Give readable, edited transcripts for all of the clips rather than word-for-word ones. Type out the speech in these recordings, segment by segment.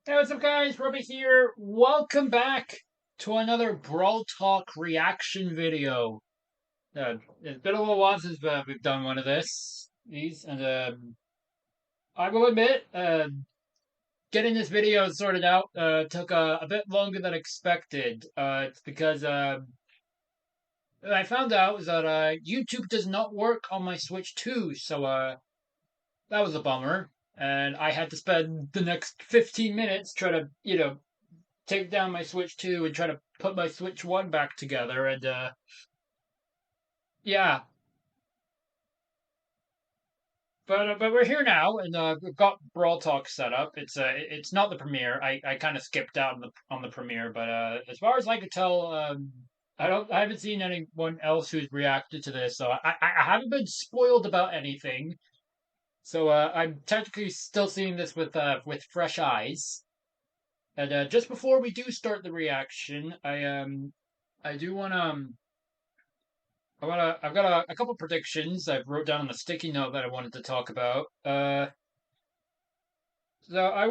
Hey, what's up, guys? Robbie here. Welcome back to another Brawl Talk reaction video. It's been a little while since we've done one of these, and I will admit, getting this video sorted out took a bit longer than expected. It's because I found out that YouTube does not work on my Switch 2, so that was a bummer, and I had to spend the next 15 minutes trying to, take down my Switch 2 and try to put my Switch 1 back together. And yeah, but we're here now, and we've got Brawl Talk set up. It's not the premiere. I kind of skipped out on the premiere, but as far as I could tell, I haven't seen anyone else who's reacted to this, so I haven't been spoiled about anything. So I'm technically still seeing this with fresh eyes. And just before we do start the reaction, I do want to I've got a couple predictions I've wrote down on the sticky note that I wanted to talk about. So I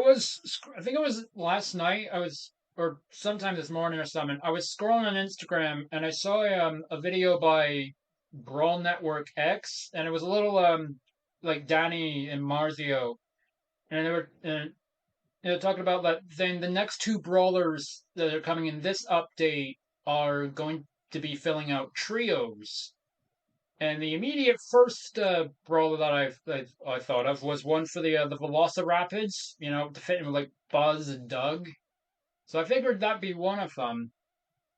think it was last night. Or sometime this morning or something. I was scrolling on Instagram and I saw a video by Brawl Network X, and it was a little like Danny and Marzio, and they were talking about that thing. The next two brawlers that are coming in this update are going to be filling out trios. And the immediate first brawler that I thought of was one for the Velocirapids, to fit in with like Buzz and Doug. So I figured that'd be one of them.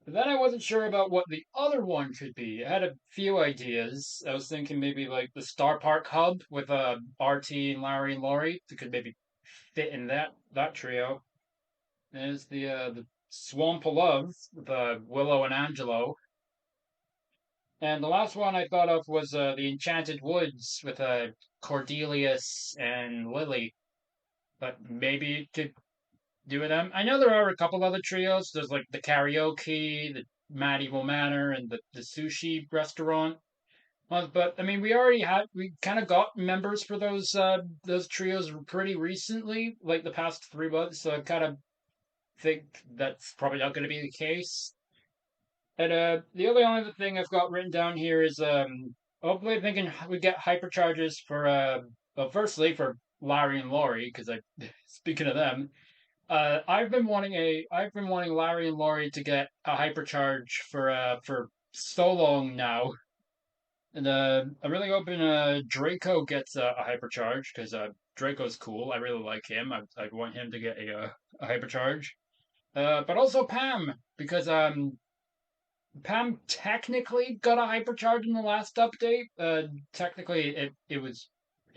But then I wasn't sure about what the other one could be. I had a few ideas. I was thinking maybe like the Star Park Hub with RT and Larry and Laurie that could maybe fit in that trio. There's the Swamp of Love with Willow and Angelo. And the last one I thought of was the Enchanted Woods with Cordelius and Lily. But maybe to do with them. I know there are a couple other trios. There's like the karaoke, the Mad Evil Manor, and the sushi restaurant. But I mean, we kind of got members for those trios pretty recently, like the past 3 months. So I kind of think that's probably not going to be the case. And the only other thing I've got written down here is hopefully thinking we get hypercharges for well, firstly for Larry and Laurie, because I speaking of them, I've been wanting Larry and Laurie to get a hypercharge for so long now. And I'm really hoping Draco gets a hypercharge, because Draco's cool. I really like him. I want him to get a hypercharge. But also Pam, because Pam technically got a hypercharge in the last update. Technically, it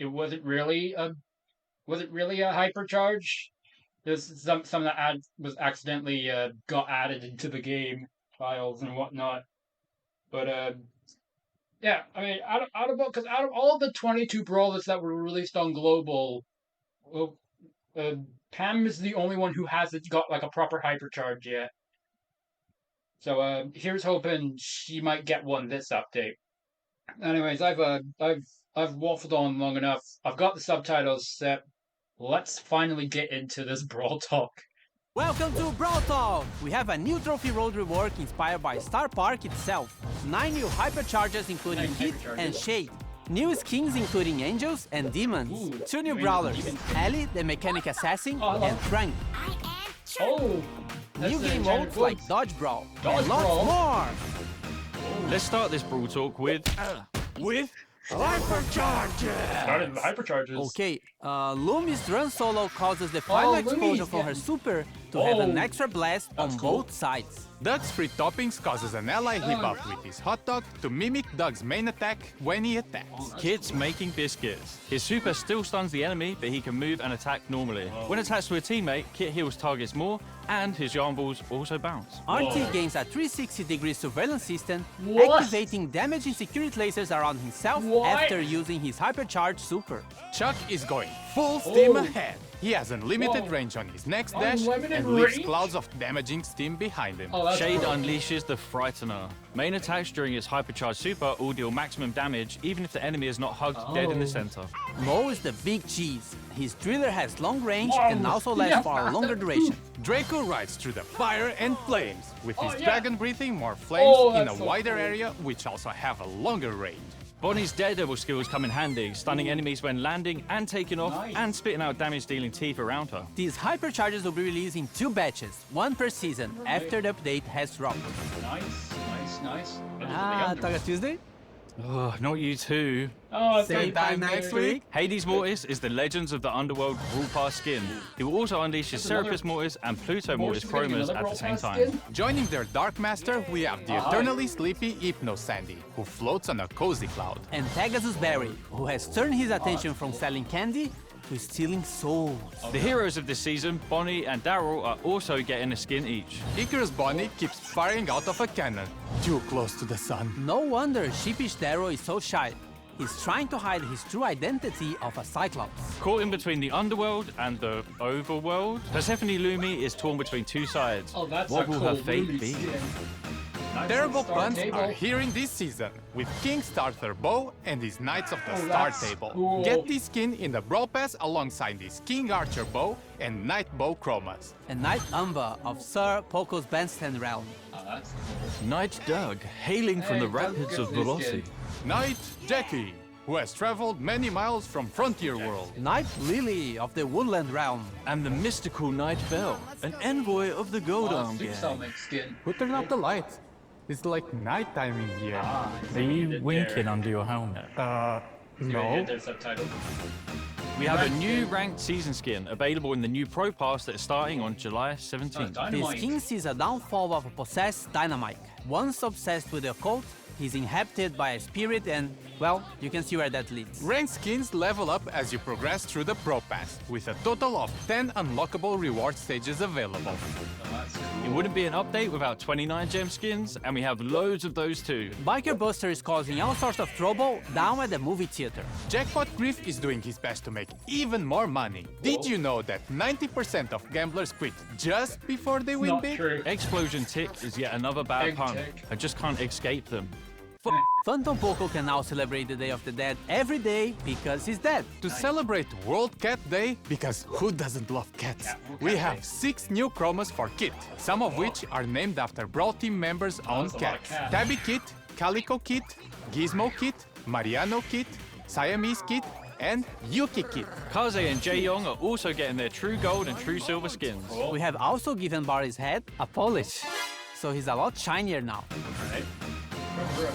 wasn't really a hypercharge. There's some that was accidentally got added into the game files and whatnot. But yeah, I mean, out of all the 22 brawlers that were released on global, well, Pam is the only one who hasn't got like a proper hypercharge yet. So here's hoping she might get one this update. Anyways, I've waffled on long enough. I've got the subtitles set. Let's finally get into this Brawl Talk. Welcome to Brawl Talk! We have a new trophy road rework inspired by Star Park itself. 9 new hypercharges including Heat and Shade. New skins including Angels and Demons. Ooh, 2 new brawlers, Ellie the Mechanic Assassin and Frank. Oh, New game modes like Dodge Brawl Dodge and lots Brawl. more! Let's start this Brawl Talk with hypercharges! started with hypercharges. Okay, Lumi's run solo causes the final explosion from her super to have an extra blast on cool. both sides. Doug's free toppings causes an ally hit buff with his hot dog to mimic Doug's main attack when he attacks. Kit's making biscuits. His super still stuns the enemy, but he can move and attack normally. When attached to a teammate, Kit heals targets more, and his yarn balls also bounce. RT gains a 360-degree surveillance system, What? activating damaging security lasers around himself What? after using his hypercharged super. Chuck is going full steam Oh. ahead. He has unlimited range on his next dash Unlimited and leaves range? clouds of damaging steam behind him. Oh, that's Shade cool. unleashes the Frightener. Main attacks during his hypercharged super all deal maximum damage even if the enemy is not hugged dead in the center. Mo is the big cheese. His driller has long range and also lasts for a longer duration. Draco rides through the fire and flames, with his yeah. dragon breathing more flames in a that's so wider cool. area which also have a longer range. Bonnie's Daredevil skills come in handy, stunning enemies when landing and taking off, Nice. and spitting out damage-dealing teeth around her. These hypercharges will be released in 2 batches, 1 per season, after the update has dropped. Nice. Taga Tuesday? Oh, not you too. Oh, Same time next week. Hades Mortis is the Legends of the Underworld Brawl Pass skin. He will also unleash his another- Serapis Mortis and Pluto Mortis Mortis is gonna get promos another at the Brawl same Pass time. skin? Joining their Dark Master, we have the eternally sleepy Hypno Sandy, who floats on a cozy cloud. And Pegasus Barry, who has turned his attention from selling candy to stealing souls. The heroes of this season, Bonnie and Daryl, are also getting a skin each. Icarus Bonnie keeps firing out of a cannon, too close to the sun. No wonder Sheepish Darrow is so shy. He's trying to hide his true identity of a Cyclops. Caught in between the underworld and the overworld, Persephone Lumi is torn between two sides. Oh, that's What a will cool her fate Ruby be? skin. Nice Terrible Star puns Table. are here in this season, with King Starter Bow and his Knights of the Star that's Table. cool. Get this skin in the Brawl Pass alongside this King Archer Bow and Knight Bow chromas. And Knight Umba of Sir Poco's Bandstand realm. Oh, that's cool. Knight Doug, hailing from Hey, the Doug rapids gets of this Velocity. skin. Knight Jackie, who has traveled many miles from Frontier World. Knight Lily of the Woodland realm. And the mystical Knight Bell, an envoy of the Gold Oh, Arm Supercell Gang. makes skin. Who turned off the lights? It's like nighttime in here. Ah, Are you winking under your helmet? No. Their subtitle. We have a new ranked season skin available in the new Pro Pass that is starting on July Oh, 17th. This Dynamite. king sees a downfall of a possessed Dynamite. Once obsessed with the occult, he's inhabited by a spirit and, well, you can see where that leads. Ranked skins level up as you progress through the Pro Pass, with a total of 10 unlockable reward stages available. Oh, that's cool. It wouldn't be an update without 29 gem skins, and we have loads of those too. Biker Buster is causing all sorts of trouble down at the movie theater. Jackpot Griff is doing his best to make even more money. Did you know that 90% of gamblers quit just before they win Not big? true. Explosion Tick is yet another bad Big pun. tick. I just can't escape them. Phantom Poco can now celebrate the Day of the Dead every day because he's dead. To celebrate World Cat Day, because who doesn't love cats? World We Cat have Day. 6 new chromas for Kit, some of which are named after Brawl Team members' own that's a lot of cats. cats. Tabby Kit, Calico Kit, Gizmo Kit, Mariano Kit, Siamese Kit, and Yuki Kit. Kaze and Jae-Young are also getting their true gold and true silver skins. We have also given Barry's head a polish, so he's a lot shinier now. Right?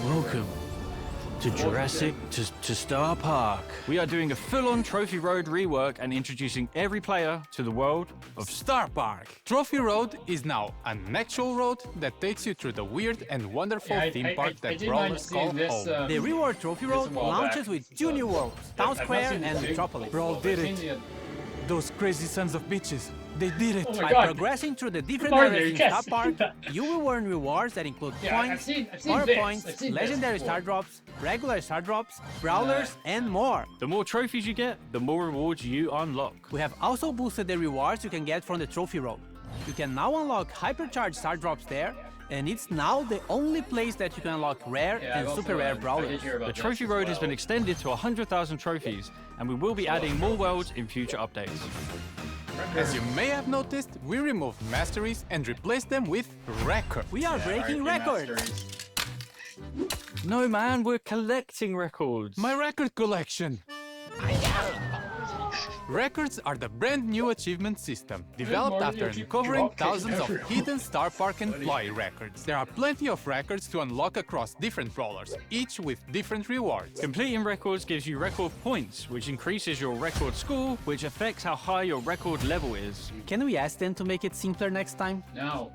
Welcome to Jurassic to Star Park. We are doing a full-on Trophy Road rework and introducing every player to the world of Star Park. Trophy Road is now an actual road that takes you through the weird and wonderful theme park I that did mind brawlers call seeing this. home. The Reward Trophy Road a while launches back. with 2 new worlds, Town I've not Square seen and the big- Metropolis. Brawl did I've it. seen Those crazy sons of bitches. They did it. Oh my By God. progressing through the different Mario, areas in yes. Star Park, you will earn rewards that include Yeah, I've points, seen power this. points, I've seen this legendary before. star drops, regular star drops, brawlers, and more. The more trophies you get, the more rewards you unlock. We have also boosted the rewards you can get from the Trophy Road. You can now unlock hypercharged star drops there, and it's now the only place that you can unlock rare Yeah, and I've super also, rare I did brawlers. hear about The this Trophy as Road has been well. extended to 100,000 trophies, and we will be adding more worlds in future updates. As you may have noticed, we removed masteries and replaced them with records. We are breaking RIP records. Masters. No man, we're collecting records. My record collection. Records are the brand new achievement system, developed Mario, after keep uncovering dropkicking thousands of everyone. hidden Star Park employee records. There are plenty of records to unlock across different brawlers, each with different rewards. Completing records gives you record points, which increases your record score, which affects how high your record level is. Can we ask them to make it simpler next time? No.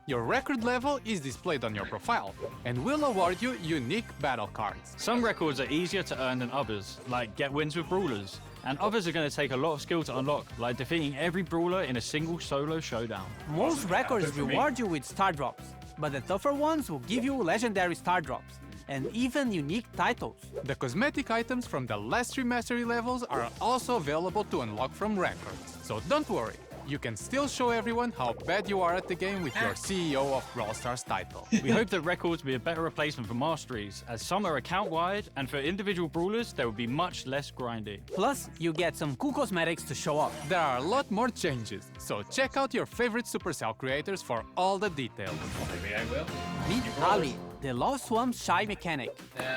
Your record level is displayed on your profile and will award you unique battle cards. Some records are easier to earn than others, like get wins with brawlers, and others are going to take a lot of skill to unlock, like defeating every brawler in a single solo showdown. Most records good for me. reward you with star drops, but the tougher ones will give you legendary star drops. and even unique titles. The cosmetic items from the last 3 mastery levels are also available to unlock from records. So don't worry, you can still show everyone how bad you are at the game with your CEO of Brawl Stars title. We hope that records will be a better replacement for masteries, as some are account-wide, and for individual brawlers, there will be much less grinding. Plus, you get some cool cosmetics to show off. There are a lot more changes, so check out your favorite Supercell creators for all the details. Maybe I will. Meet Ali, the Lost Swamp shy mechanic.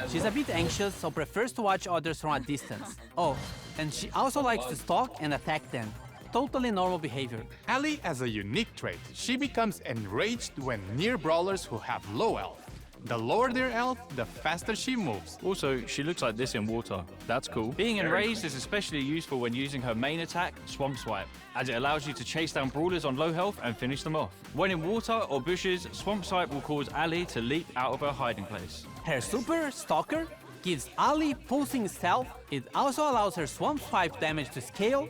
She's a bit anxious, so prefers to watch others from a distance. Oh, and she also likes to stalk and attack them. Totally normal behavior. Ali has a unique trait. She becomes enraged when near brawlers who have low health. The lower their health, the faster she moves. Also, she looks like this in water. That's cool. Being enraged is especially useful when using her main attack, Swamp Swipe, as it allows you to chase down brawlers on low health and finish them off. When in water or bushes, Swamp Swipe will cause Ali to leap out of her hiding place. Her super, Stalker, gives Ali pulsing stealth. It also allows her Swamp Swipe damage to scale.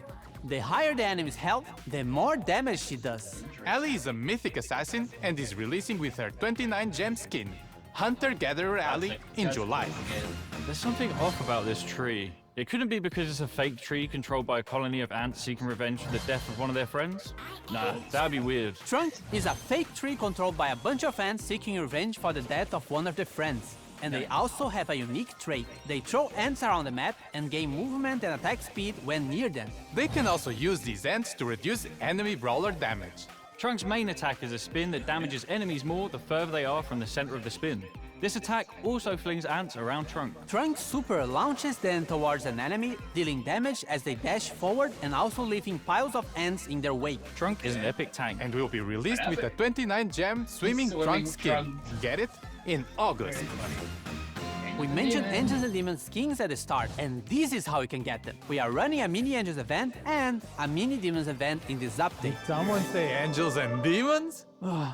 The higher the enemy's health, the more damage she does. Ali is a mythic assassin and is releasing with her 29 gem skin, Hunter-Gatherer Ali, in July. There's something off about this tree. It couldn't be because it's a fake tree controlled by a colony of ants seeking revenge for the death of one of their friends? Nah, that'd be weird. Trunk is a fake tree controlled by a bunch of ants seeking revenge for the death of one of their friends. And they also have a unique trait. They throw ants around the map and gain movement and attack speed when near them. They can also use these ants to reduce enemy brawler damage. Trunk's main attack is a spin that damages enemies more the further they are from the center of the spin. This attack also flings ants around Trunk. Trunk's super launches them towards an enemy, dealing damage as they dash forward and also leaving piles of ants in their wake. Trunk is an epic tank. And will be released with a 29 gem swimming Trunk skin. Get it? In August. We mentioned Angels and Demons skins at the start, and this is how you can get them. We are running a mini Angels event and a mini Demons event in this update. Someone say angels and demons?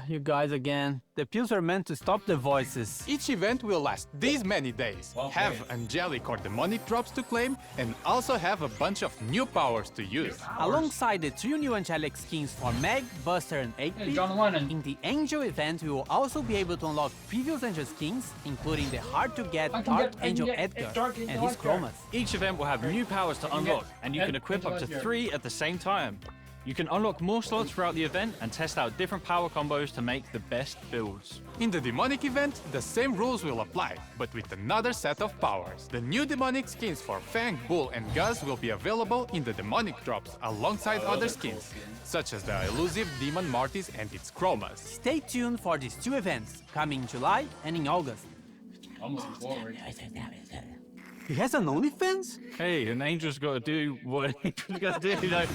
You guys again. The pills are meant to stop the voices. Each event will last these many days, have angelic or demonic drops to claim, and also have a bunch of new powers to use. Alongside the 2 new angelic skins for Meg, Buster, and 8-Bit, John Lennon. in the Angel event we will also be able to unlock previous Angel skins, including the hard-to-get Dark Angel Edgar and his chromas. Each event will have new powers to unlock, and you can equip up to 3 at the same time. You can unlock more slots throughout the event and test out different power combos to make the best builds. In the demonic event, the same rules will apply, but with another set of powers. The new demonic skins for Fang, Bull, and Guz will be available in the demonic drops alongside other skins, such as the elusive Demon Mortis and its chromas. Stay tuned for these 2 events, coming in July and in August. I'm looking forward. He has an OnlyFans? Hey, an angel's got to do what an angel's got to do, you know.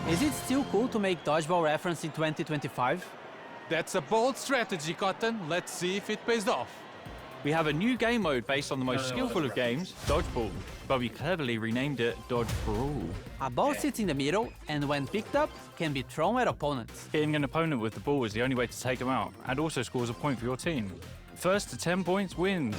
Is it still cool to make dodgeball reference in 2025? That's a bold strategy, Cotton. Let's see if it pays off. We have a new game mode based on the most skillful of games, Dodgeball, but we cleverly renamed it Dodge Brawl. A ball sits in the middle and when picked up, can be thrown at opponents. Hitting an opponent with the ball is the only way to take them out, and also scores a point for your team. First to 10 points wins.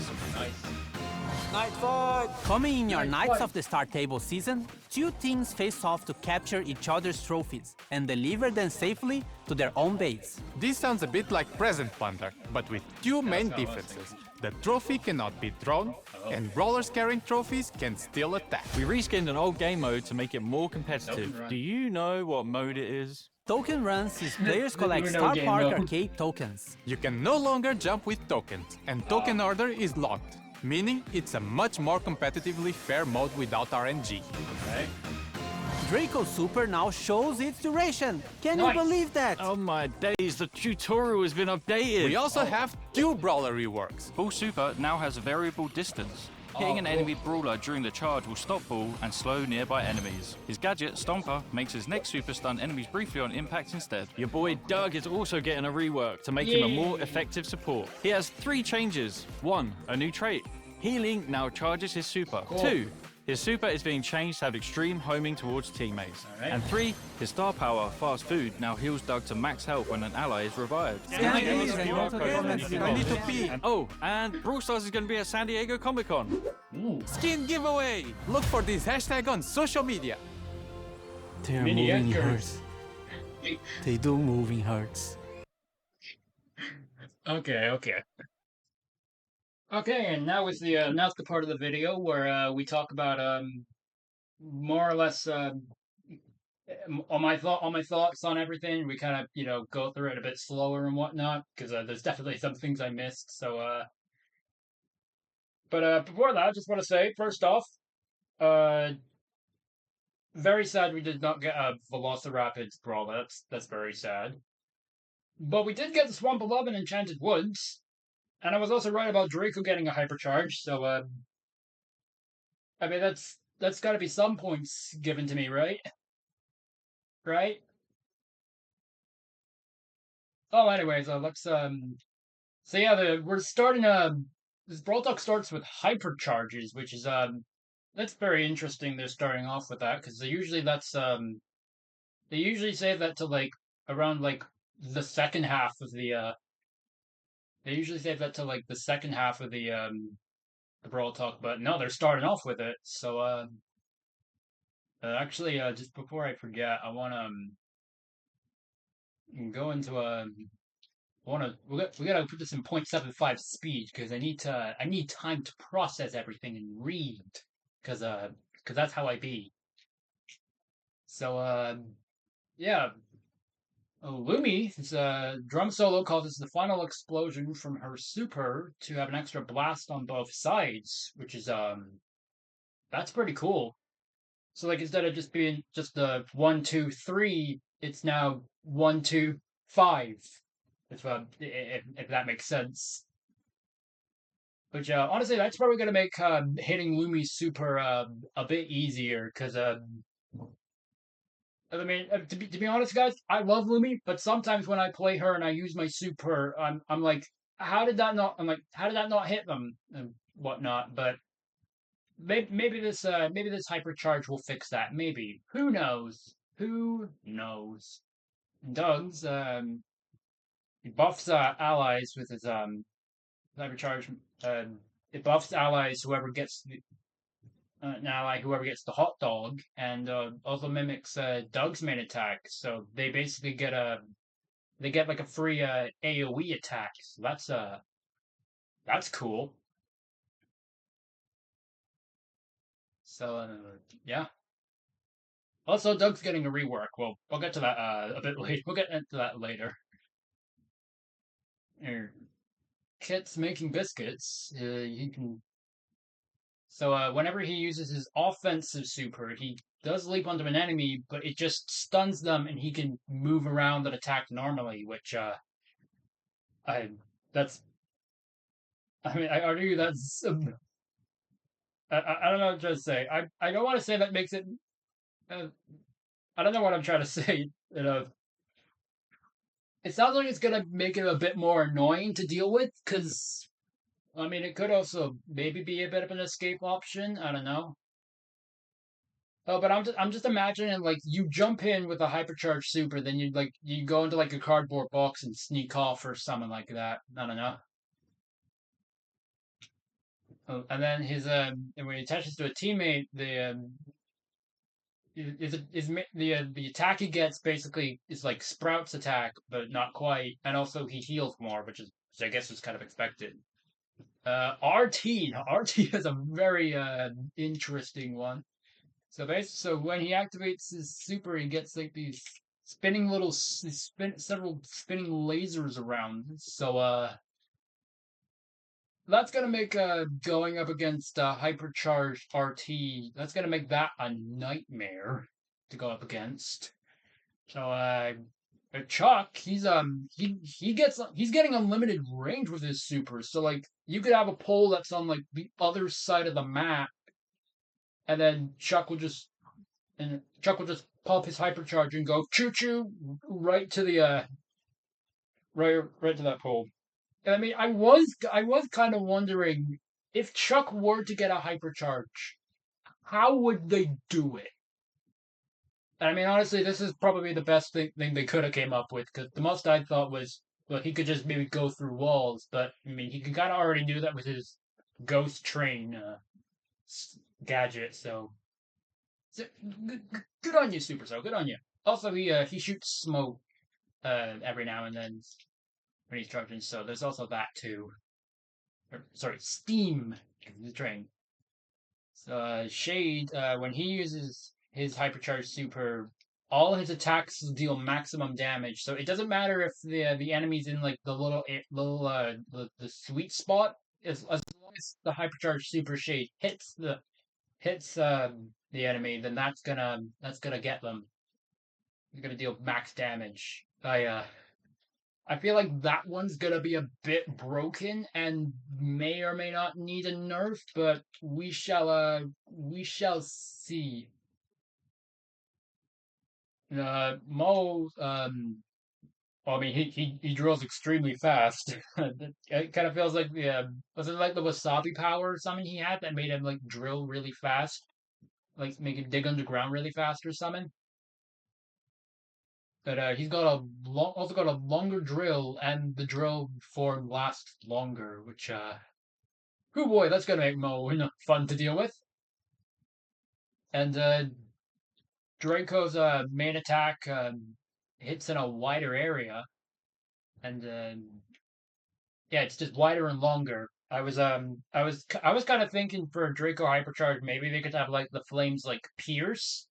Coming in your Knights of the Star Table season, 2 teams face off to capture each other's trophies and deliver them safely to their own base. This sounds a bit like Present Plunder, but with 2 main differences. The trophy cannot be thrown, and brawlers carrying trophies can still attack. We reskinned an old game mode to make it more competitive. Do you know what mode it is? Token runs sees players collect no Star game Park mode. arcade tokens. You can no longer jump with tokens, and token order is locked, meaning it's a much more competitively fair mode without RNG. Okay. Draco Super now shows its duration. Can you believe that? Oh my days, the tutorial has been updated. We also have 2 brawler reworks. Bull Super now has a variable distance. Hitting an enemy brawler during the charge will stop Bull and slow nearby enemies. His gadget, Stomper, makes his next super stun enemies briefly on impact instead. Your boy Doug is also getting a rework to make him a more effective support. He has 3 changes. 1, a new trait. Healing now charges his super. 2, his super is being changed to have extreme homing towards teammates. And 3, his star power, Fast Food, now heals Doug to max health when an ally is revived. I need to pee. Oh, and Brawl Stars is going to be at San Diego Comic-Con. Skin giveaway! Look for this hashtag on social media. They're Mini moving Edgar. hearts. They do moving hearts. Okay. Okay, and now's the part of the video where we talk about more or less on my thoughts on everything. We kind of go through it a bit slower and whatnot because there's definitely some things I missed. But before that, I just want to say first off, uh, very sad we did not get a Velociraptor's Brawl. That's very sad. But we did get the Swamp 11 Enchanted Woods, and I was also right about Draco getting a hypercharge. So I mean that's got to be some points given to me, right? Right? Oh, anyways, let's so yeah, we're starting this Brawl Talk starts with hypercharges, which is that's very interesting. They're starting off with that because they usually say that to like around like the second half of they usually say that to like the second half of the Brawl Talk, but no, they're starting off with it. So actually just before I forget, I want to go into we gotta put this in 0.75 speed because I need time to process everything and read because that's how I be. So yeah, Lumi, this drum solo causes the final explosion from her super to have an extra blast on both sides, which is that's pretty cool. So like instead of just being just the 1, 2, 3, it's now 1, 2, 5. If that makes sense. Which honestly, that's probably gonna make hitting Lumi's super a bit easier because I mean to be honest, guys, I love Lumi, but sometimes when I play her and I use my super, I'm like, how did that not? I'm like, how did that not hit them and whatnot? But maybe this hypercharge will fix that. Maybe who knows? Who knows? Doug's he buffs allies with his hypercharge. It buffs allies an ally whoever gets the hot dog, and also mimics Doug's main attack. So they basically they get like a free AOE attack. So that's cool. So yeah. Also, Doug's getting a rework. Well, I'll get to that a bit later. We'll get into that later. Kit's making biscuits. He can. So whenever he uses his offensive super, he does leap onto an enemy, but it just stuns them, and he can move around and attack normally. Which I that's I mean I argue that's I don't know what I'm trying to say. I don't want to say that makes it. Uh, I don't know what I'm trying to say. It sounds like it's gonna make it a bit more annoying to deal with because I mean, it could also maybe be a bit of an escape option. I don't know. Oh, but I'm just imagining like you jump in with a hypercharged super, then you go into like a cardboard box and sneak off or something like that. I don't know. Oh, and then and when he attaches to a teammate, the attack he gets basically is like Sprout's attack, but not quite, and also he heals more, which I guess was kind of expected. RT is a very interesting one. So when he activates his super, he gets like these spinning several spinning lasers around. So that's gonna make going up against hypercharged RT. That's gonna make that a nightmare to go up against. So Chuck, he's getting unlimited range with his super. So like you could have a pole that's on like the other side of the map, and then Chuck will just pop his hypercharge and go choo choo right to the right to that pole. And I mean, I was kind of wondering if Chuck were to get a hypercharge, how would they do it? And I mean, honestly, this is probably the best thing they could have came up with because the most I thought was, well, he could just maybe go through walls, but I mean, he can kind of already do that with his ghost train gadget. So good on you, Supercell. Good on you. Also, he shoots smoke every now and then when he's charging. So there's also that too. sorry, Steam the train. So Shade, when he uses his hypercharged super, all his attacks deal maximum damage. So it doesn't matter if the enemy's in like the little the sweet spot. As long as the hypercharged super Shade hits the enemy, then that's gonna get them. It's gonna deal max damage. I feel like that one's gonna be a bit broken and may or may not need a nerf, but we shall see. Mo well, I mean he drills extremely fast. It kind of feels like the was it like the wasabi power or something he had that made him like drill really fast, like make him dig underground really fast or something. But he's got also got a longer drill, and the drill form lasts longer, which oh boy, that's gonna make Mo fun to deal with. And Draco's main attack hits in a wider area, and yeah, it's just wider and longer. I was kind of thinking for Draco Hypercharge, maybe they could have like the flames like pierce,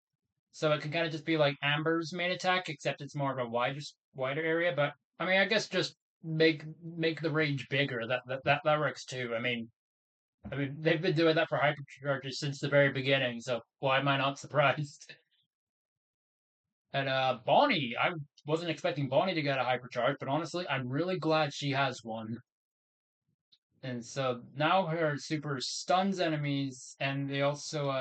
so it could kind of just be like Amber's main attack, except it's more of a wider area. But I mean, I guess just make the range bigger. That works too. I mean, they've been doing that for hypercharges since the very beginning, so why am I not surprised? And Bonnie, I wasn't expecting Bonnie to get a hypercharge, but honestly, I'm really glad she has one. And so now her super stuns enemies, and they also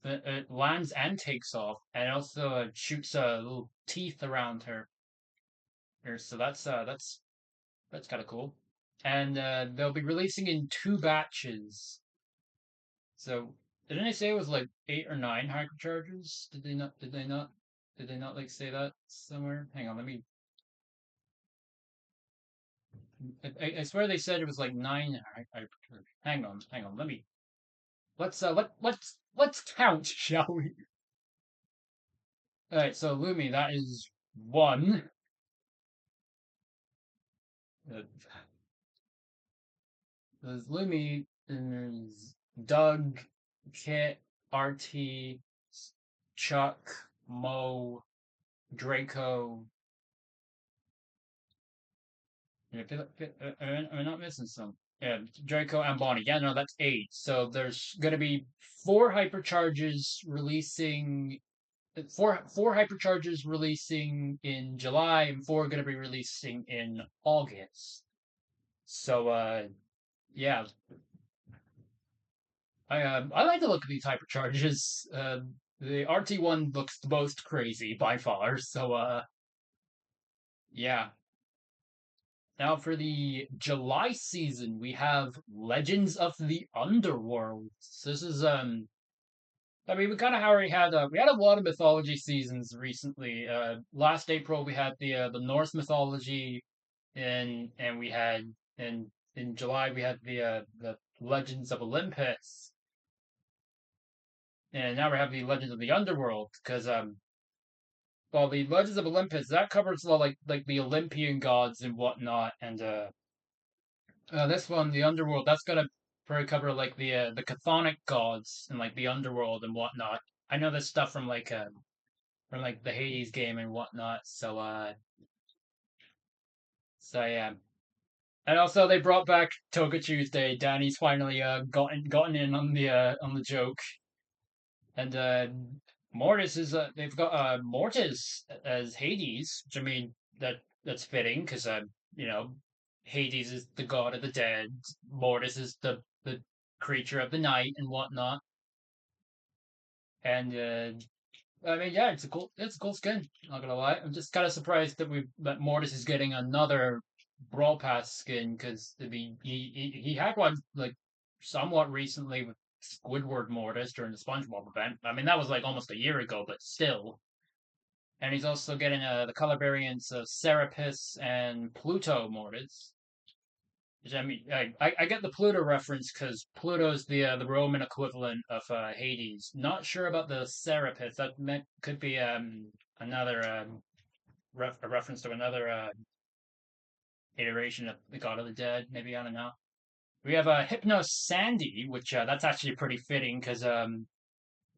it lands and takes off, and it also shoots little teeth around her. So that's kind of cool. And they'll be releasing in two batches. So didn't they say it was like 8 or 9 hyperchargers? Did they not? Did they not? Did they not like say that somewhere? Hang on, let me. I swear they said it was like 9 hyperchargers. Hang on. Let me. Let's count, shall we? All right. So Lumi, that is one. Uh, there's Lumi, and there's Doug, Kit, RT, Chuck, Mo, Draco. Yeah, am I not missing some? Yeah, Draco and Bonnie. Yeah, no, that's 8. So there's gonna be four hypercharges releasing in July, and 4 gonna be releasing in August. So yeah, I like to look at these hypercharges. The RT one looks the most crazy by far. So yeah. Now for the July season, we have Legends of the Underworld. So this is I mean, we kind of already had we had a lot of mythology seasons recently. Last April we had the Norse mythology, and we had in July we had the Legends of Olympus, and now we have the Legends of the Underworld because well, the Legends of Olympus that covers a lot like the Olympian gods and whatnot, and this one, the Underworld, that's gonna probably cover like the chthonic gods and like the Underworld and whatnot. I know this stuff from like the Hades game and whatnot. So yeah. And also they brought back Toga Tuesday. Danny's finally gotten in on the joke. And Mortis is they've got Mortis as Hades, which I mean that's fitting because you know Hades is the god of the dead, Mortis is the creature of the night and whatnot. And I mean, yeah, it's a cool skin. Not gonna lie, I'm just kind of surprised that Mortis is getting another Brawl Pass skin because he had one like somewhat recently with Squidward Mortis during the SpongeBob event. I mean, that was like almost a year ago, but still. And he's also getting the color variants of Serapis and Pluto Mortis. Which I mean, I get the Pluto reference because Pluto's the Roman equivalent of Hades. Not sure about the Serapis. Could be another a reference to another iteration of the God of the Dead. Maybe, I don't know. We have a Hypno Sandy, which that's actually pretty fitting because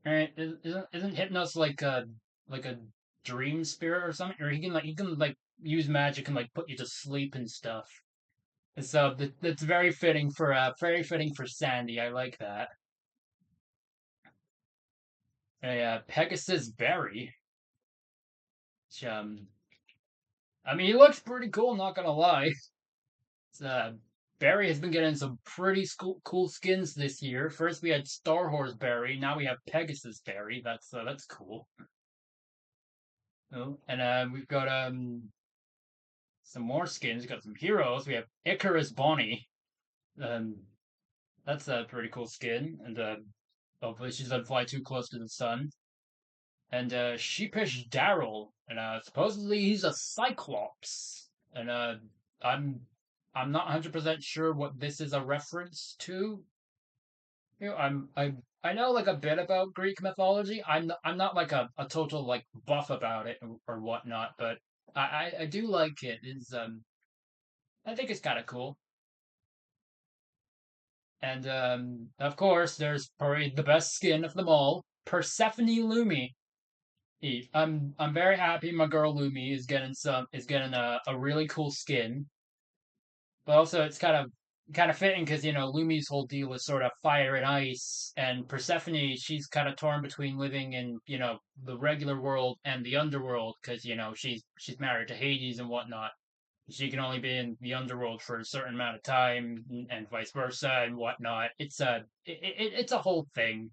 isn't Hypnos like a dream spirit or something, or he can use magic and like put you to sleep and stuff. So that's very fitting for Sandy. I like that. A Pegasus Berry, which I mean he looks pretty cool. Not gonna lie. It's, Barry has been getting some pretty cool skins this year. First we had Star Horse Barry, now we have Pegasus Barry. That's cool. Oh, and we've got some more skins. We've got some heroes. We have Icarus Bonnie. Um, that's a pretty cool skin, and hopefully she doesn't fly too close to the sun. And Sheepish Daryl, and supposedly he's a Cyclops. And I'm I'm not 100% sure what this is a reference to. You know, I know like a bit about Greek mythology. I'm not like a total like buff about it or whatnot, but I do like it. Is I think it's kind of cool. And of course, there's probably the best skin of them all, Persephone Lumi. I'm very happy my girl Lumi is getting a really cool skin. But also it's kind of fitting because Lumi's whole deal is sort of fire and ice, and Persephone she's kind of torn between living in the regular world and the underworld because she's married to Hades and whatnot. She can only be in the underworld for a certain amount of time, and vice versa and whatnot. It's a whole thing.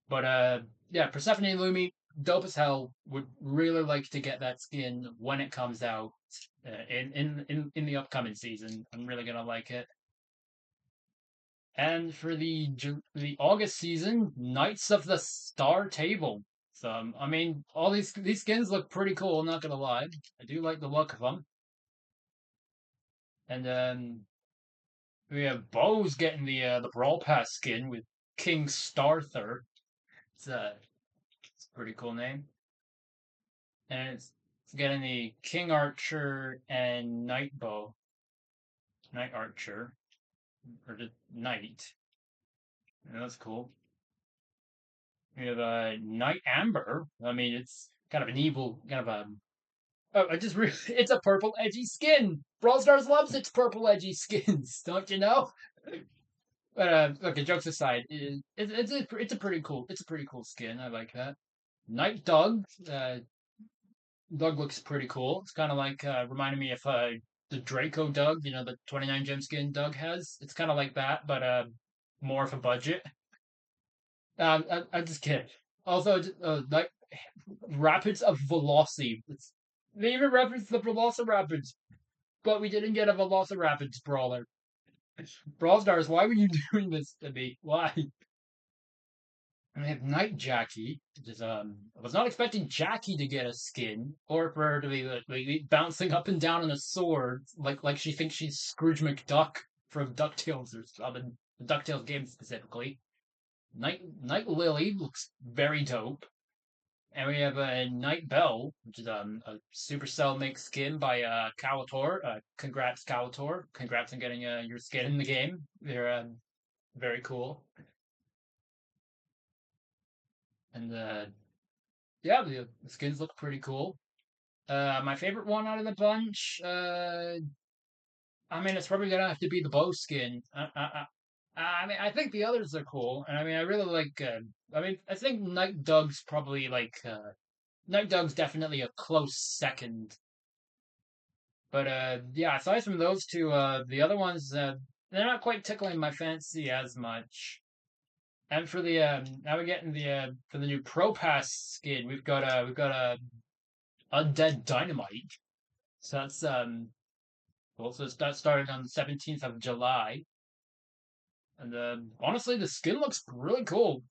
But yeah, Persephone Lumi, dope as hell. Would really like to get that skin when it comes out in the upcoming season. I'm really gonna like it. And for the August season, Knights of the Star Table. So I mean, all these skins look pretty cool. I'm not gonna lie. I do like the look of them. And then we have Bo's getting the Brawl Pass skin with King Starther. It's a pretty cool name. And it's getting the King Archer and Knight Bow. Knight Archer. Or the Knight. Yeah, that's cool. We have a Knight Amber. I mean, it's kind of an evil, kind of a. Oh, it's a purple edgy skin. Brawl Stars loves its purple edgy skins, don't you know? But okay, jokes aside, it's a pretty cool skin. I like that. Night Dog. Dog looks pretty cool. It's kind of like reminding me of the Draco Doug, the 29 gem skin Doug has. It's kind of like that, but more of a budget. I'm just kidding. Also, like Rapids of Velocity. They even referenced the Velocirapids, but we didn't get a Velocirapids brawler. Brawl Stars, why were you doing this to me? Why? And we have Night Jackie, which is I was not expecting Jackie to get a skin, or for her to be like bouncing up and down on a sword, like she thinks she's Scrooge McDuck from DuckTales or something, the DuckTales game specifically. Night Lily looks very dope. And we have a Night Bell, which is a Supercell mix skin by Calator. Congrats, Calator. Congrats on getting your skin in the game. They're very cool. And yeah, the skins look pretty cool. My favorite one out of the bunch, I mean, it's probably gonna have to be the bow skin. I mean, I think the others are cool, and I mean, I really like. I mean, I think Night Dog's probably like. Night Dog's definitely a close second. But yeah, aside from those two, the other ones, they're not quite tickling my fancy as much. And for the now we're getting the for the new Pro Pass skin, we've got a Undead Dynamite. So that's also that started on the 17th of July. And honestly, the skin looks really cool.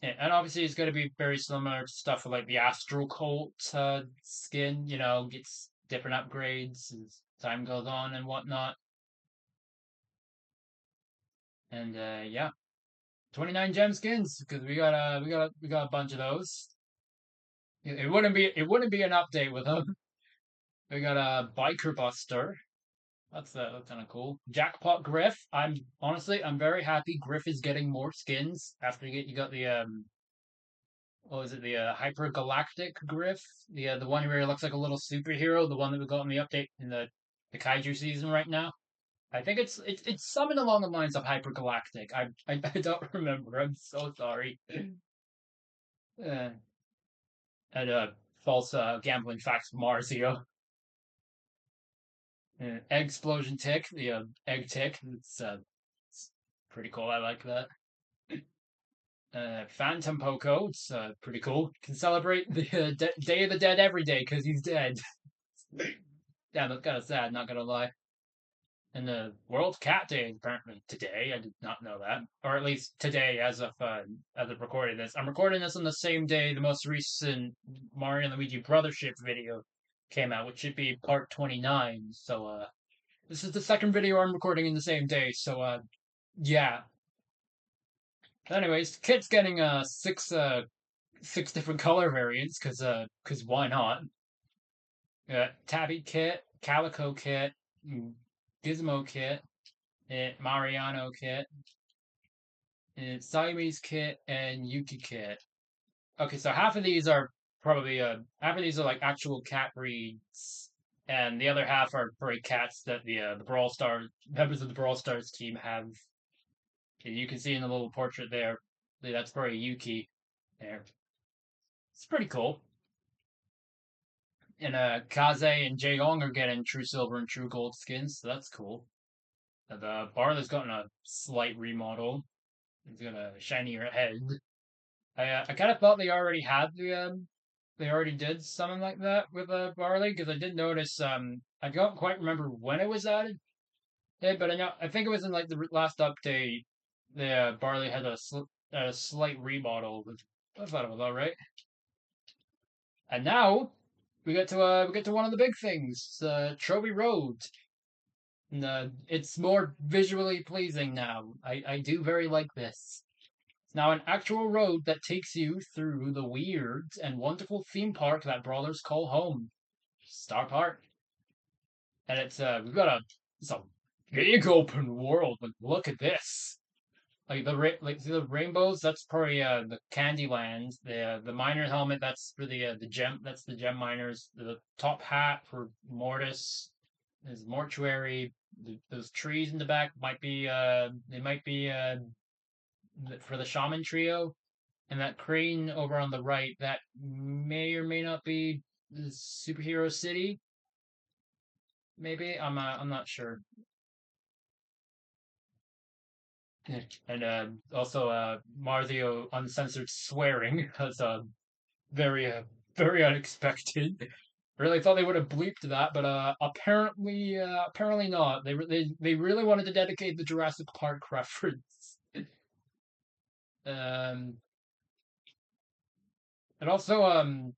Yeah, and obviously, it's going to be very similar to stuff like the Astral Cult skin. Gets different upgrades as time goes on and whatnot. And yeah, 29 gem skins because we got a bunch of those. It wouldn't be an update with them. We got a Biker Buster. That's kind of cool. Jackpot Griff. I'm very happy Griff is getting more skins after you got the what was it, the Hyper Galactic Griff, the one where he looks like a little superhero, the one that we got in the update in the Kaiju season right now. I think it's something along the lines of Hyper Galactic. I don't remember. I'm so sorry. uh, and false gambling facts Marzio. Egg Explosion Tick, the egg tick. It's pretty cool. I like that. Phantom Poco. It's pretty cool. Can celebrate the Day of the Dead every day because he's dead. Damn, that's kind of sad. Not gonna lie. And the World Cat Day is apparently today. I did not know that, or at least today, as of recording this. I'm recording this on the same day the most recent Mario and Luigi Brothership video came out, which should be part 29. So this is the second video I'm recording in the same day. So yeah. Anyways, Kit's getting six different color variants because why not? Tabby Kit, Calico Kit, Gizmo Kit, Mariano Kit, Siamese Kit, and Yuki Kit. Okay, so half of these are probably half of these are like actual cat breeds, and the other half are probably cats that the Brawl Stars members of the Brawl Stars team have. Okay, you can see in the little portrait there, that's probably Yuki. There, it's pretty cool. And Kaze and Jaeong are getting True Silver and True Gold skins, so that's cool. The Barley's gotten a slight remodel. He's got a shinier head. I kind of thought they already had they already did something like that with Barley because I did notice I don't quite remember when it was added. Yeah, but I think it was in like the last update. The Barley had a slight remodel. I thought it was all right. And now we get to one of the big things, Trophy Road. And, it's more visually pleasing now. I do very like this. It's now an actual road that takes you through the weird and wonderful theme park that brawlers call home, Star Park. And we've got it's a big open world. Like, look at this. Like see the rainbows. That's probably the Candyland. The miner helmet. That's for the gem. That's the gem miners. The top hat for Mortis. There's mortuary. Those trees in the back might be they might be for the shaman trio. And that crane over on the right that may or may not be the superhero city. Maybe I'm not sure. And also Marzio uncensored swearing. That's very very unexpected. Really thought they would have bleeped that, but apparently not. They really wanted to dedicate the Jurassic Park reference. And also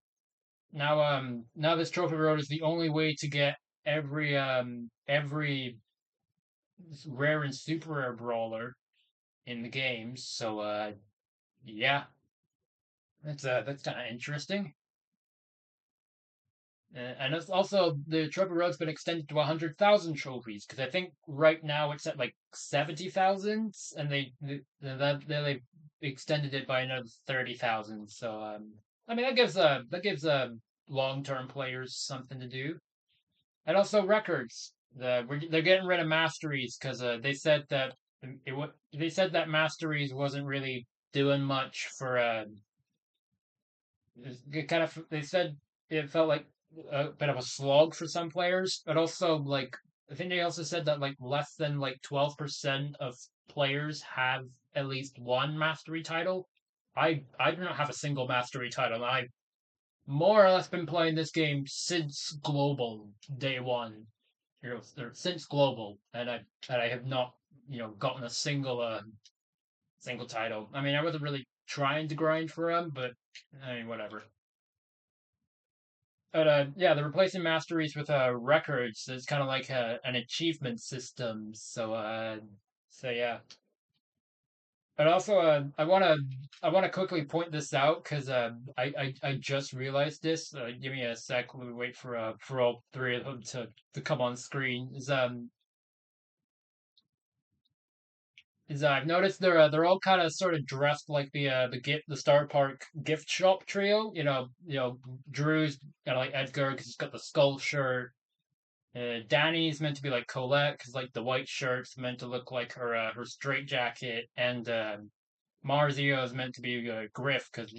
now this trophy road is the only way to get every rare and super rare brawler in the games. So yeah, that's kind of interesting. And it's also the trophy road's been extended to 100,000 trophies because I think right now it's at like 70,000, and they've extended it by another 30,000. So I mean that gives long-term players something to do, and also records. They're getting rid of masteries because they said that masteries wasn't really doing much for they said it felt like a bit of a slog for some players, but also like I think they also said that like less than like 12% of players have at least one mastery title. I do not have a single mastery title. I've more or less been playing this game since global day one, or since global, and I have not gotten a single title. I mean, I wasn't really trying to grind for them, but I mean, whatever. But yeah, they're replacing masteries with records. It's kind of like an achievement system. So yeah. And also, I wanna quickly point this out because I just realized this. Give me a sec. Let me wait for all three of them to come on screen. Is I've noticed they're all kind of sort of dressed like the Star Park gift shop trio. Drew's kind of like Edgar because he's got the skull shirt. Danny's meant to be like Colette because like the white shirt's meant to look like her straight jacket, and Marzio is meant to be Griff because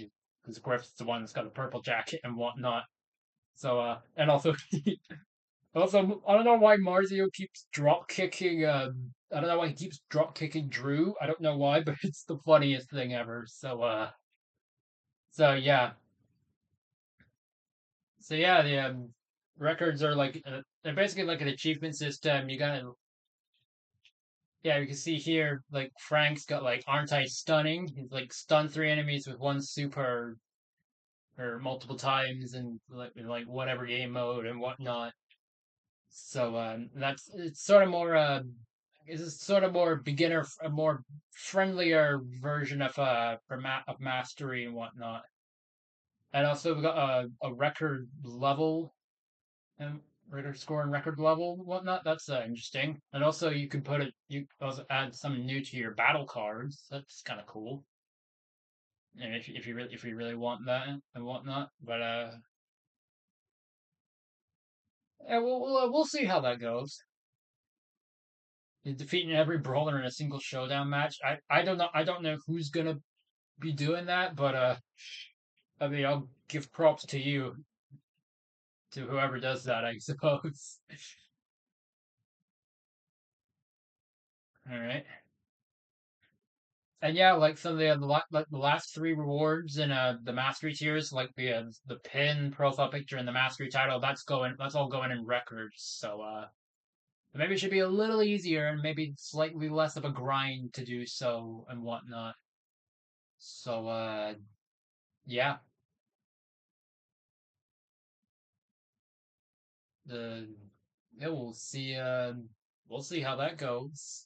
Griff's the one that's got the purple jacket and whatnot. So and also also I don't know why Marzio keeps drop kicking. I don't know why he keeps drop kicking Drew. I don't know why, but it's the funniest thing ever. So yeah, so yeah, the records are like they're basically like an achievement system. You gotta Yeah, you can see here, like Frank's got like aren't I stunning? He's like stun three enemies with one super or multiple times and like whatever game mode and whatnot. So that's it's sort of more this is sort of more beginner, a more friendlier version of mastery and whatnot. And also we got a record level and record score and record level and whatnot. That's interesting. And also you can you also add something new to your battle cards. That's kind of cool. And if you really want that and whatnot, but yeah, we'll see how that goes. Defeating every brawler in a single showdown match. I don't know who's gonna be doing that, but I mean I'll give props to you to whoever does that, I suppose. All right. And yeah, like some of like the last three rewards in the mastery tiers, like the pin profile picture and the mastery title, that's all going in records. So maybe it should be a little easier and maybe slightly less of a grind to do so and whatnot. So yeah, the yeah we'll see how that goes.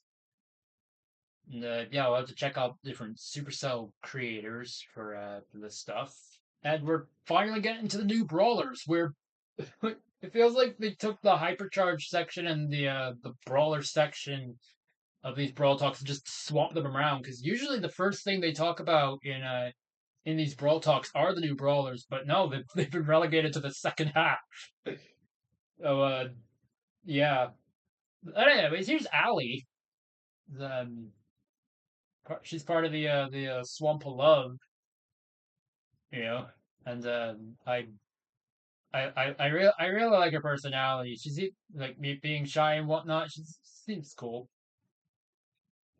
And, yeah, we'll have to check out different Supercell creators for this stuff. And we're finally getting to the new brawlers. Where it feels like they took the hypercharge section and the brawler section of these brawl talks and just swapped them around. Because usually the first thing they talk about in these brawl talks are the new brawlers, but no, they've been relegated to the second half. So yeah. Anyways, here's Allie. Um, she's part of the Swamp of Love, you know, and I really like her personality. Like me being shy and whatnot. She seems cool,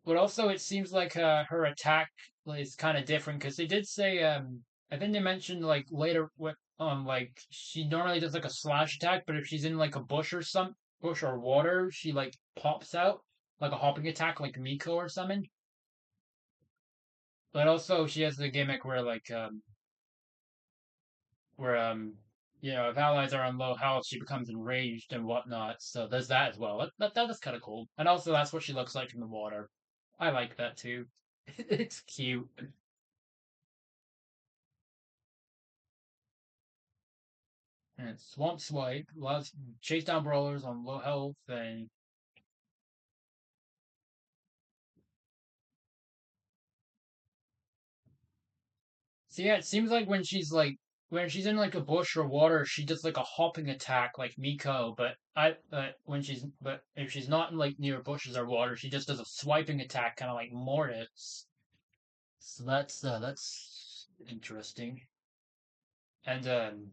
but also it seems like her attack is kind of different because they did say I think they mentioned like later what like she normally does like a slash attack, but if she's in like a bush or water, she like pops out like a hopping attack like Miko or something. But also she has the gimmick where if allies are on low health, she becomes enraged and whatnot. So there's that as well. That is kind of cool. And also that's what she looks like in the water. I like that too. It's cute. And Swamp Swipe loves chase down brawlers on low health and so yeah, it seems like when she's in like a bush or water, she does like a hopping attack like Miko, but if she's not in like near bushes or water, she just does a swiping attack kind of like Mortis. So that's interesting. And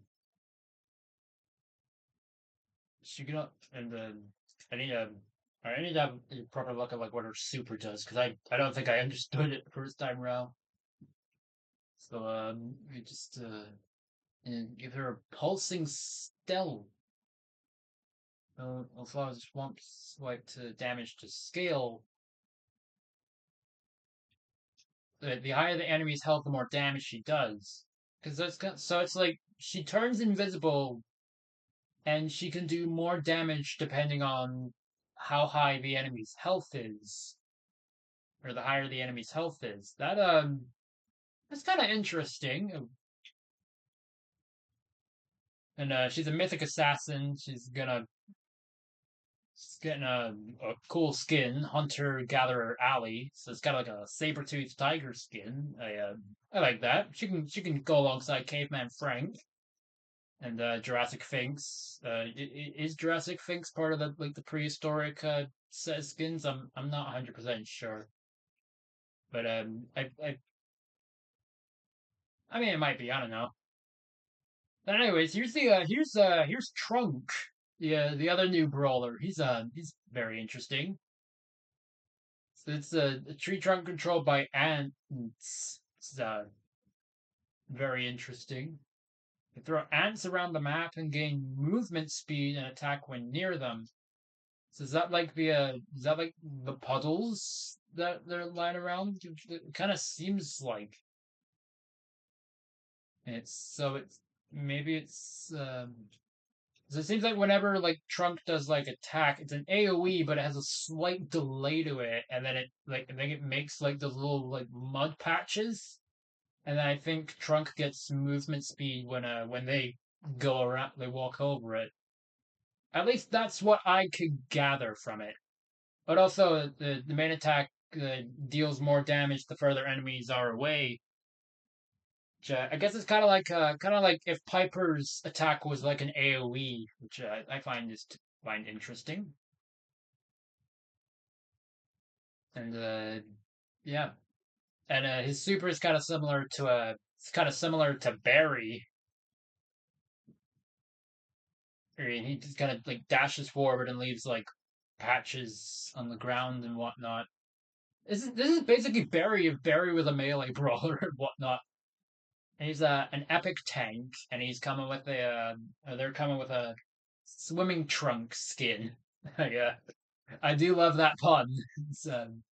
she can and I need to I need to have a proper look at like what her super does because I don't think I understood it the first time around. So I just and give her a pulsing stealth. Also, swamp swipe to damage to scale. The higher the enemy's health, the more damage she does. So it's like she turns invisible and she can do more damage depending on how high the enemy's health is. or the higher the enemy's health is. That's kind of interesting. And she's a mythic assassin. She's getting a cool skin, Hunter Gatherer Alley. So it's got like a saber-toothed tiger skin. I like that. She can go alongside Caveman Frank and Jurassic Finks. Is Jurassic Finks part of the prehistoric set of skins? I'm not 100% sure, but I mean it might be. I don't know. But anyways, here's Trunk, the other new brawler. He's very interesting. So it's a tree trunk controlled by ants. It's very interesting. You throw ants around the map and gain movement speed and attack when near them. So is that like the puddles that they're lying around? It kind of seems like it's maybe it's so it seems like whenever like Trunk does like attack, it's an AoE, but it has a slight delay to it, and then I think it makes like those little like mud patches, and then I think Trunk gets movement speed when they go around, they walk over it. At least that's what I could gather from it. But also the main attack deals more damage the further enemies are away. Which, I guess it's kind of like if Piper's attack was like an AOE, which I find interesting. And yeah, and his super is kind of similar to Barry. I mean, he just kind of like dashes forward and leaves like patches on the ground and whatnot. This is basically Barry if Barry was a melee brawler and whatnot. And he's an epic tank, and he's coming with they're coming with a swimming trunk skin. Yeah, I do love that pun. It's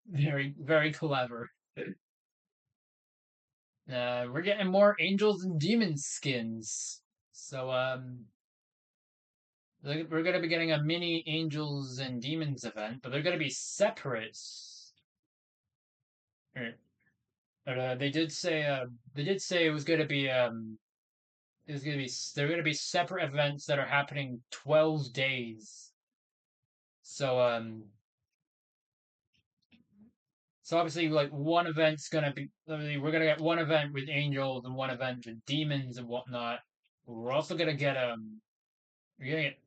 very very clever. We're getting more angels and demons skins. So we're gonna be getting a mini angels and demons event, but they're gonna be separate. Er, they did say it was gonna be they're gonna be separate events that are happening 12 days. So so obviously like one event's gonna be we're gonna get one event with angels and one event with demons and whatnot. We're also gonna get we're gonna get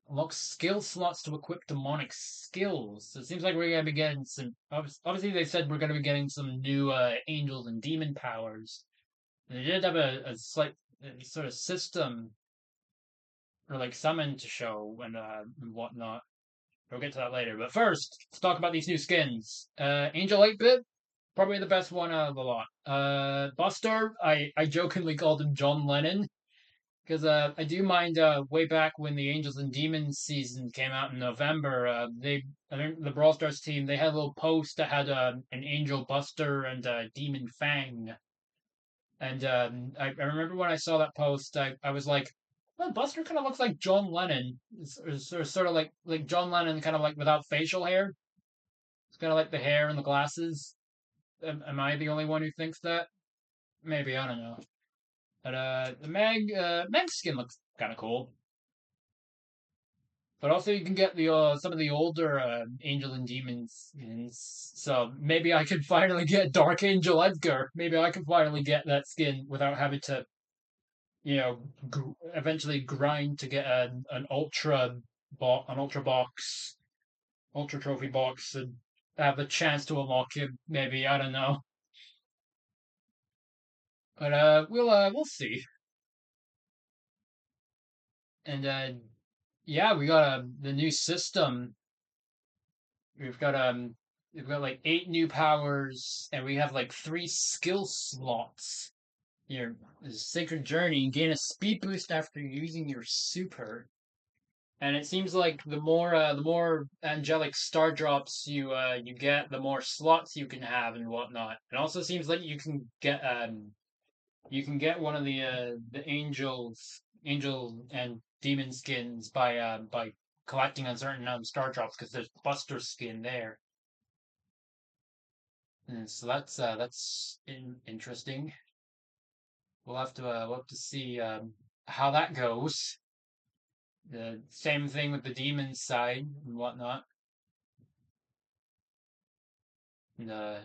unlock skill slots to equip demonic skills. So it seems like we're gonna be getting some. Obviously, they said we're gonna be getting some new angels and demon powers. And they did have a slight sort of system or like summon to show and whatnot. We'll get to that later. But first, let's talk about these new skins. Angel 8-bit, probably the best one out of the lot. Buster, I jokingly called him John Lennon because I do mind way back when the Angels and Demons season came out in November. I think the Brawl Stars team they had a little post that had an Angel Buster and Demon Fang, and I remember when I saw that post, I was like, well, Buster kind of looks like John Lennon. It's sort of like John Lennon, kind of like without facial hair. It's kind of like the hair and the glasses. Am I the only one who thinks that? Maybe I don't know. But the Meg skin looks kind of cool. But also you can get the some of the older Angel and Demons skins. So maybe I can finally get Dark Angel Edgar. Maybe I can finally get that skin without having to, eventually grind to get an ultra box, ultra trophy box, and have a chance to unlock him. Maybe I don't know. But we'll see. And yeah, we got the new system. We've got we've got like 8 new powers, and we have like 3 skill slots. Your Sacred Journey, gain a speed boost after using your super. And it seems like the more angelic star drops you get, the more slots you can have and whatnot. It also seems like you can get one of the angel and demon skins by collecting on certain star drops because there's Buster skin there. And so that's interesting. We'll have to see how that goes. The same thing with the demon side and whatnot. The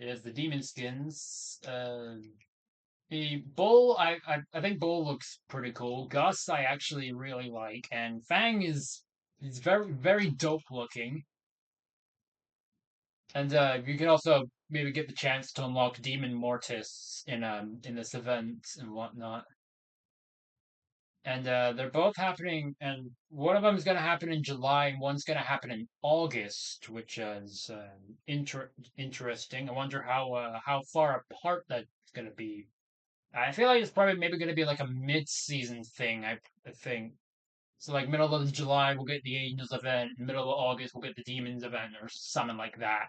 There's the demon skins. The Bull, I think Bull looks pretty cool. Gus, I actually really like, and Fang is very dope looking. And you can also maybe get the chance to unlock Demon Mortis in this event and whatnot. And they're both happening, and one of them is going to happen in July, and one's going to happen in August, which is interesting. I wonder how far apart that's going to be. I feel like it's probably maybe going to be like a mid-season thing. I think so. Like middle of July, we'll get the Angels event. Middle of August, we'll get the Demons event, or something like that.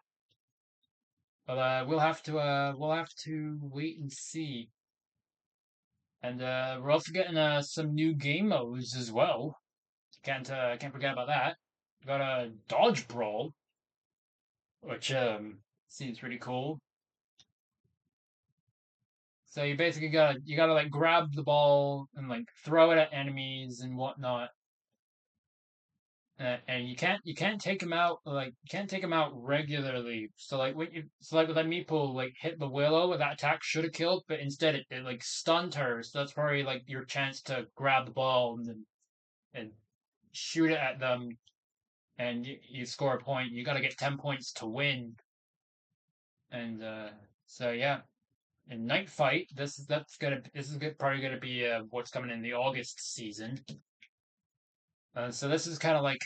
But we'll have to wait and see. And we're also getting some new game modes as well. Can't forget about that. We got a dodge brawl, which seems pretty cool. So you gotta like grab the ball and like throw it at enemies and whatnot. And you can't take them out you can't take them out regularly. So like with that meeple like hit the willow, that attack should have killed, but instead it like stunned her. So that's probably like your chance to grab the ball and shoot it at them, and you score a point. You got to get 10 points to win. And so yeah, in Night Fight, probably gonna be what's coming in the August season. So this is kind of like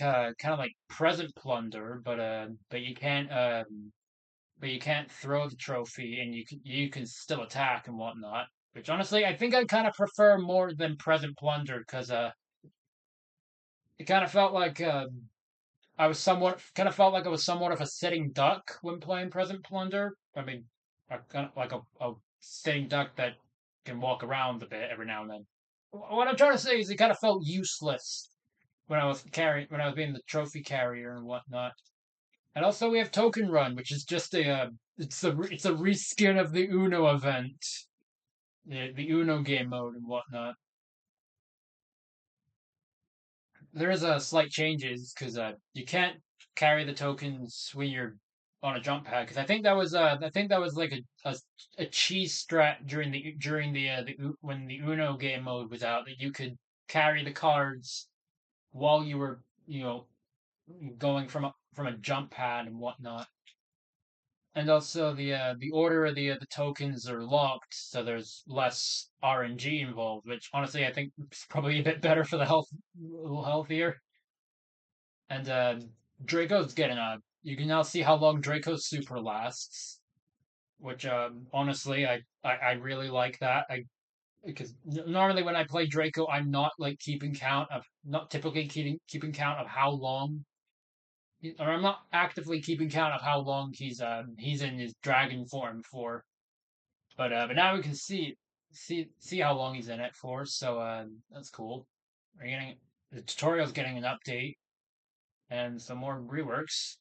present plunder, but you can't throw the trophy, and you can still attack and whatnot. Which honestly, I think I kind of prefer more than present plunder because it kind of felt like I was somewhat of a sitting duck when playing present plunder. I mean, I kind of like a sitting duck that can walk around a bit every now and then. What I'm trying to say is it kind of felt useless when I was being the trophy carrier and whatnot. And also we have Token Run, which is just it's a reskin of the Uno event, the Uno game mode and whatnot. There is a slight changes because you can't carry the tokens when you're on a jump pad because I think that was like a cheese strat when the Uno game mode was out that you could carry the cards while you were going from a jump pad and whatnot. And also the order of the tokens are locked, so there's less RNG involved, which honestly I think is probably a bit better for the health, a little healthier. And Draco's getting a. You can now see how long Draco's super lasts, which honestly I really like that. I Because normally when I play Draco, I'm not like not typically keeping count of how long or I'm not actively keeping count of how long he's in his dragon form for. But now we can see how long he's in it for. So that's cool. We're getting the tutorial's getting an update and some more reworks.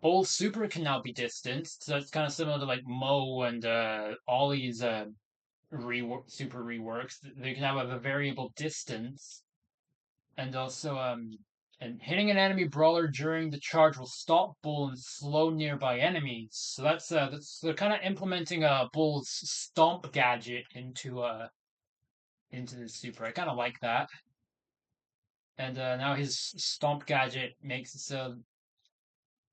Bull Super can now be distanced, so it's kind of similar to like Mo and Ollie's super reworks. They can have a variable distance, and also and hitting an enemy brawler during the charge will stop Bull and slow nearby enemies. So that's they're kind of implementing Bull's stomp gadget into the super. I kind of like that. And now his stomp gadget makes it so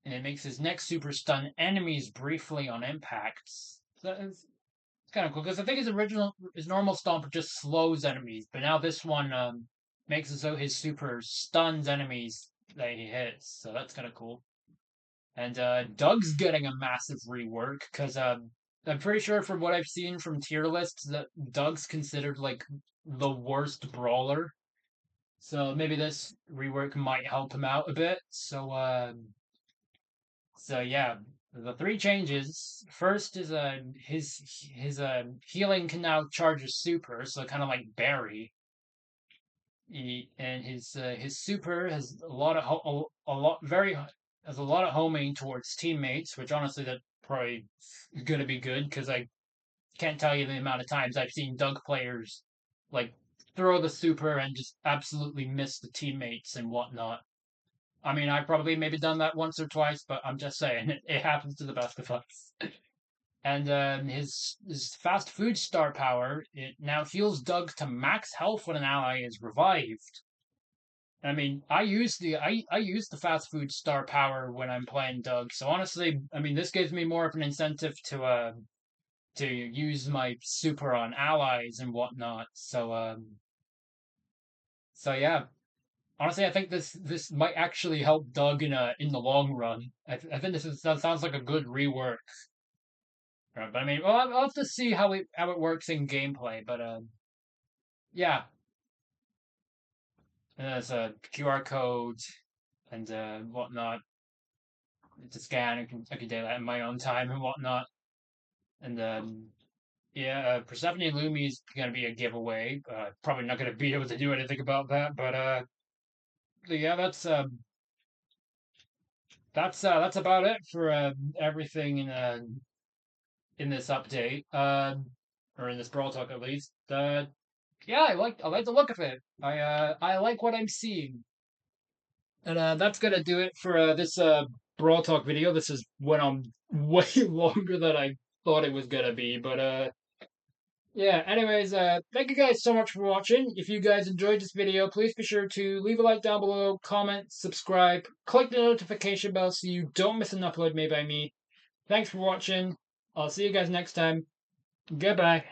and it makes his next super stun enemies briefly on impacts. So it's kind of cool because I think his normal stomp just slows enemies, but now this one makes it so his super stuns enemies that he hits. So that's kind of cool. And Doug's getting a massive rework because I'm pretty sure from what I've seen from tier lists that Doug's considered like the worst brawler. So maybe this rework might help him out a bit. So yeah, the three changes. First is his healing can now charge a super, so kind of like Barry. And his super has a lot of a lot very has a lot of homing towards teammates, which honestly that probably gonna be good because I can't tell you the amount of times I've seen Doug players like throw the super and just absolutely miss the teammates and whatnot. I mean, I probably maybe done that once or twice, but I'm just saying it happens to the best of us. And his fast food star power, it now heals Doug to max health when an ally is revived. I mean, I use the fast food star power when I'm playing Doug. So honestly, I mean, this gives me more of an incentive to use my super on allies and whatnot. So yeah, honestly, I think this might actually help Doug in the long run. I think that sounds like a good rework. But I mean, well, I'll have to see how it works in gameplay. But yeah, and there's a QR code and whatnot to scan. I can do that in my own time and whatnot. And yeah, Persephone Lumi is gonna be a giveaway. Probably not gonna be able to do anything about that. But yeah, that's about it for everything in this update. Or in this Brawl Talk at least. Yeah, I like the look of it. I like what I'm seeing. And that's gonna do it for this Brawl Talk video. This is went on way longer than I thought it was gonna be, but yeah. Anyways, thank you guys so much for watching. If you guys enjoyed this video, please be sure to leave a like down below, comment, subscribe, click the notification bell so you don't miss an upload made by me. Thanks for watching. I'll see you guys next time. Goodbye.